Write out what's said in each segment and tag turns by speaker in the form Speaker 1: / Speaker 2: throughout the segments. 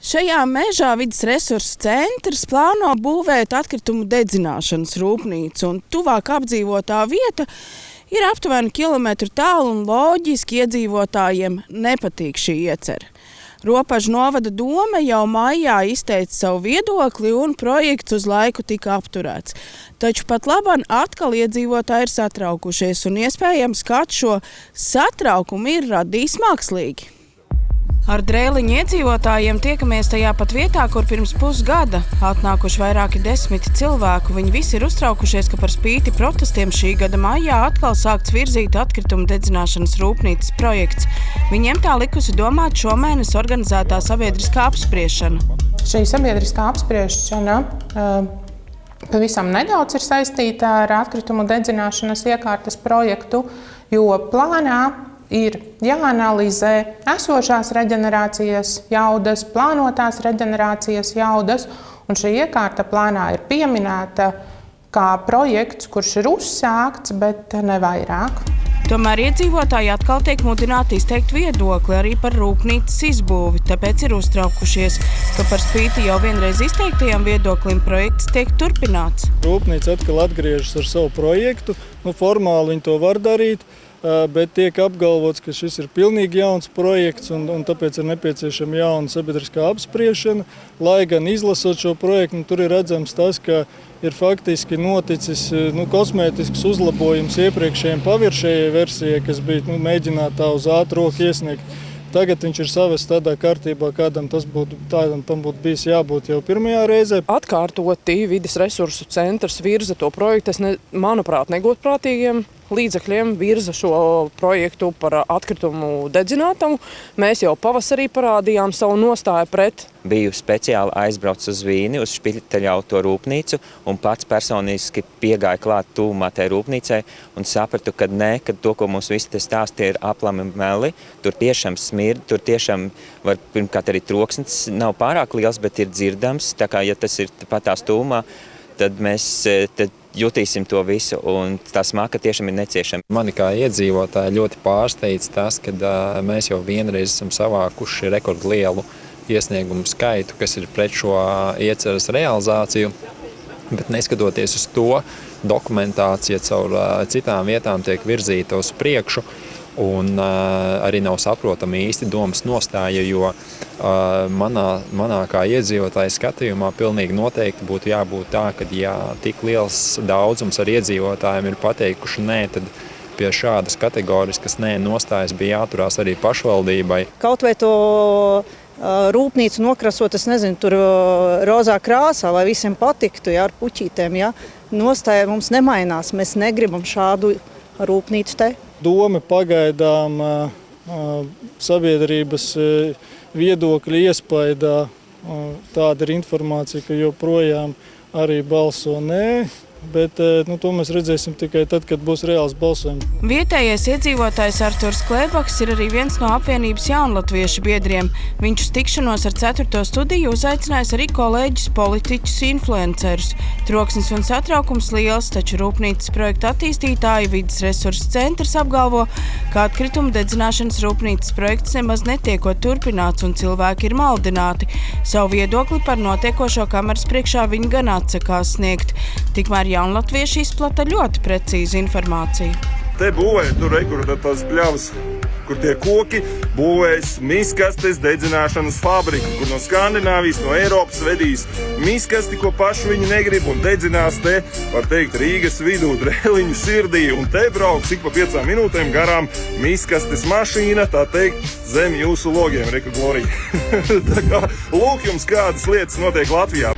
Speaker 1: Šajā mežā vides resursu centrs plāno būvēt atkritumu dedzināšanas rūpnīcu, un tuvāk apdzīvotā vieta ir aptuveni kilometru tālu un loģiski iedzīvotājiem nepatīk šī iecerē. Ropažu novada dome jau maijā izteica savu viedokli un projekts uz laiku tika apturēts. Taču pat labāk atkal iedzīvotāji ir satraukušies un iespējams kāds šo satraukumu ir radījis mākslīgi. Ar Drēliņu iedzīvotājiem tiekamies tajā pat vietā, kur pirms pusgada atnākuši vairāki desmiti cilvēku. Viņi visi ir uztraukušies, ka par spīti protestiem šī gada maijā atkal sākts virzīt atkritumu dedzināšanas rūpnīcas projekts. Viņiem tā likusi domāt šomēnes organizētā sabiedriskā apspriešana.
Speaker 2: Šī sabiedriskā apspriešana pavisam nedaudz ir saistīta ar atkritumu dedzināšanas iekārtas projektu, jo plānā ir jāanalizē esošās reģenerācijas jaudas, plānotās reģenerācijas jaudas, un šī iekārta plānā ir pieminēta kā projekts, kurš ir uzsākts, bet ne vairāk.
Speaker 1: Tomēr iedzīvotāji atkal tiek mudināti izteikt viedokli arī par rūpnīcas izbūvi, tāpēc ir uztraukušies, ka par spīti jau vienreiz izteiktajam viedoklim projekts tiek turpināts.
Speaker 3: Rūpnīca atkal atgriežas ar savu projektu, formāli viņi to var darīt, bet tiek apgalvots, ka šis ir pilnīgi jauns projekts un tāpēc ir nepieciešama jauna sabiedriskā apspriešana. Lai gan izlasot šo projektu, tur ir redzams tas, ka ir faktiski noticis kosmētisks uzlabojums iepriekšējiem paviršējai versijai, kas bija mēģinātā uz ātru roku iesniegt. Tagad viņš ir savests tādā kārtībā, kādam tam būtu bijis jābūt jau pirmajā reizē.
Speaker 4: Atkārtoti vides resursu centrs virza to projektu, manuprāt, negodprātīgiem līdzekļiem virza šo projektu par atkritumu dedzinātamu. Mēs jau pavasarī parādījām savu nostāju pret.
Speaker 5: Biju speciāli aizbraucis uz Vīni, uz Špiteļauto rūpnīcu un pats personiski piegāju klāt tuvumā tai rūpnīcai un sapratu, ka to, ko mums visi te stāstīja, ir aplami meli. Tur tiešām smird, tur tiešām var, pirmkārt arī troksnis nav pārāk liels, bet ir dzirdams. Tā kā, ja tas ir pat tās tuvumā, tad mēs jutīsim to visu, un tā smaka tiešām ir neciešama.
Speaker 6: Mani kā iedzīvotāji ļoti pārsteidz tas, ka mēs jau vienreiz esam savākuši rekordlielu iesniegumu skaitu, kas ir pret šo ieceres realizāciju, bet neskatoties uz to, dokumentācija caur citām vietām tiek virzīta uz priekšu, un arī nav saprotama īsti domas nostāja, jo manā kā iedzīvotāja skatījumā pilnīgi noteikti būtu jābūt tā, ka ja tik liels daudzums ar iedzīvotājiem ir pateikuši nē, tad pie šādas kategoriskas nē nostājas bija jāturās arī pašvaldībai.
Speaker 7: Kaut vai to rūpnīcu nokrasot, es nezinu, tur rozā krāsā, lai visiem patiktu, ar puķītēm. Nostāja mums nemainās, mēs negribam šādu rūpnīcu te.
Speaker 3: Doma pagaidām sabiedrības viedokļa iespaidā, tāda ir informācija, ka joprojām arī balso nē. Bet to mēs redzēsim tikai tad, kad būs reāls balsojums.
Speaker 1: Vietējais iedzīvotājs Arturs Klēbaks ir arī viens no apvienības jaunatviešu biedriem. Viņš uz tikšanos ar 4. studiju uzaicinājis arī kolēģus, politiķus, influencerus. Troksnis un satraukums liels, taču rūpnīcas projekta attīstītāji vides resursu centrs apgalvo, ka atkritumu dedzināšanas rūpnīcas projekts nemaz netiekot turpināts un cilvēki ir maldināti. Savu viedokli par notiekošo kameras priekšā viņi gan atsakās sniegt. Tikmēr jaunatvieši izplata ļoti precīzu informāciju.
Speaker 8: Te būvēja tur, kur tās pļavas, kur tie koki būvējas miskastes dedzināšanas fabriku, kur no Skandināvijas, no Eiropas vedīs miskasti, ko paši viņi negrib un dedzinās te, var teikt, Rīgas vidū, Drēliņu sirdī, un te brauks ik pa 5 minūtēm garām miskastes mašīna, tā teikt, zem jūsu logiem, Reka Glorija. Tā kā lūk jums, kādas lietas notiek Latvijā.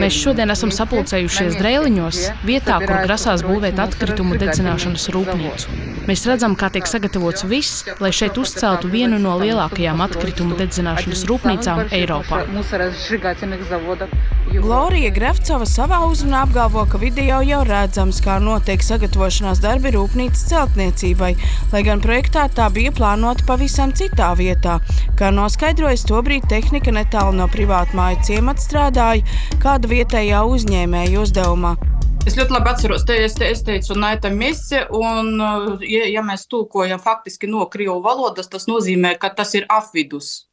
Speaker 9: Mēs šodien esam sapulcējušies Drēliņos, vietā, kur grasās būvēt atkritumu dedzināšanas rūpnīcu. Mēs redzam, kā tiek sagatavots viss, lai šeit uzceltu vienu no lielākajām atkritumu dedzināšanas rūpnīcām Eiropā.
Speaker 1: Glorija Grevcova savā uzrunā apgalvo, ka video jau redzams, kā notiek sagatavošanās darbi rūpnīcas celtniecībai, lai gan projektā tā bija plānota pavisam citā vietā. Kā noskaidrojas, tobrīd tehnika netālu no privātmāju ciemata strādāja kāda vietējā uzņēmēja uzdevumā.
Speaker 10: Es ļoti labi atceros, es teicu na этом месте, un ja mēs tulkojam faktiski no krievu valodas, tas nozīmē, ka tas ir apvidus.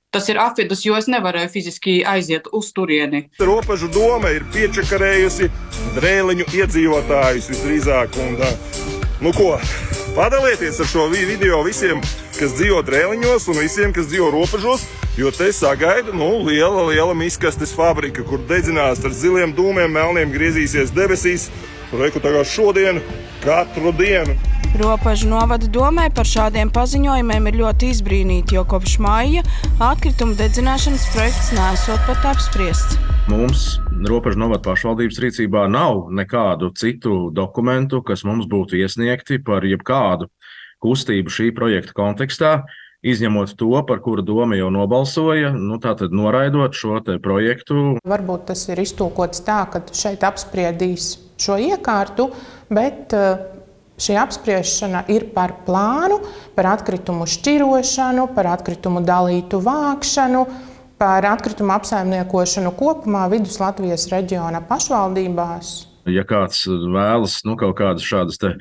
Speaker 10: Tas ir apvidus, jo es nevarēju fiziski aiziet uz turieni.
Speaker 8: Robežu doma ir piečakarējusi Drēliņu iedzīvotājus visdrīzāk. Padalieties ar šo video visiem, kas dzīvo Drēliņos un visiem, kas dzīvo robežos, jo te sagaida liela miskastes fabrika, kur dedzinās ar ziliem dūmiem, melniem griezīsies debesīs. Reku tagad šodien, katru dienu.
Speaker 1: Robežu novada domē par šādiem paziņojumiem ir ļoti izbrīnīti, jo kopš maija atkritumu dedzināšanas projekts nesot pat apspriests.
Speaker 11: Mums Robežu novada pašvaldības rīcībā nav nekādu citu dokumentu, kas mums būtu iesniegti par jebkādu kustību šī projekta kontekstā, izņemot to, par kuru doma jau nobalsoja, tātad noraidot šo te projektu.
Speaker 2: Varbūt tas ir iztulkots tā, ka šeit apspriedīs šo iekārtu, bet šī apspriešana ir par plānu, par atkritumu šķirošanu, par atkritumu dalītu vākšanu, par atkritumu apsaimniekošanu kopumā Vidus Latvijas reģiona pašvaldībās.
Speaker 11: Ja kāds vēlas kaut kādas šādas te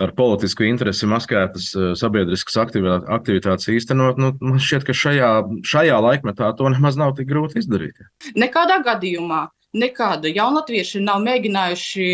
Speaker 11: ar politisku interesi maskētas sabiedriskas aktivitātes īstenot, man šķiet, ka šajā laikmetā to nemaz nav tik grūti izdarīt.
Speaker 10: Nekādā gadījumā nekāda jaunatvieši nav mēģinājuši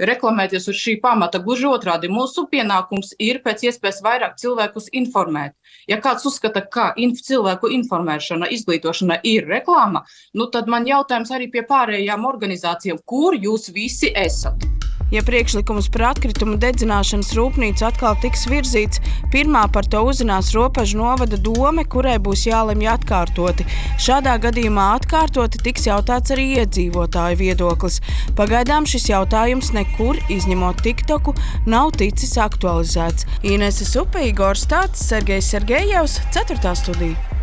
Speaker 10: reklamēties uz šī pamata. Gluži otrādi, mūsu pienākums ir pēc iespējas vairāk cilvēkus informēt. Ja kāds uzskata, ka cilvēku informēšana, izglītošana ir reklāma, tad man jautājums arī pie pārējām organizācijām, kur jūs visi esat?
Speaker 1: Ja priekšlikums par atkritumu dedzināšanas rūpnīcu atkal tiks virzīts, pirmā par to uzzinās Robežu novada dome, kurai būs jālemj atkārtoti. Šādā gadījumā atkārtoti tiks jautāts arī iedzīvotāju viedoklis. Pagaidām šis jautājums nekur, izņemot TikToku, nav ticis aktualizēts. Inese Supe, Igors Stāts, Sergejs Sergejevs, 4. studija.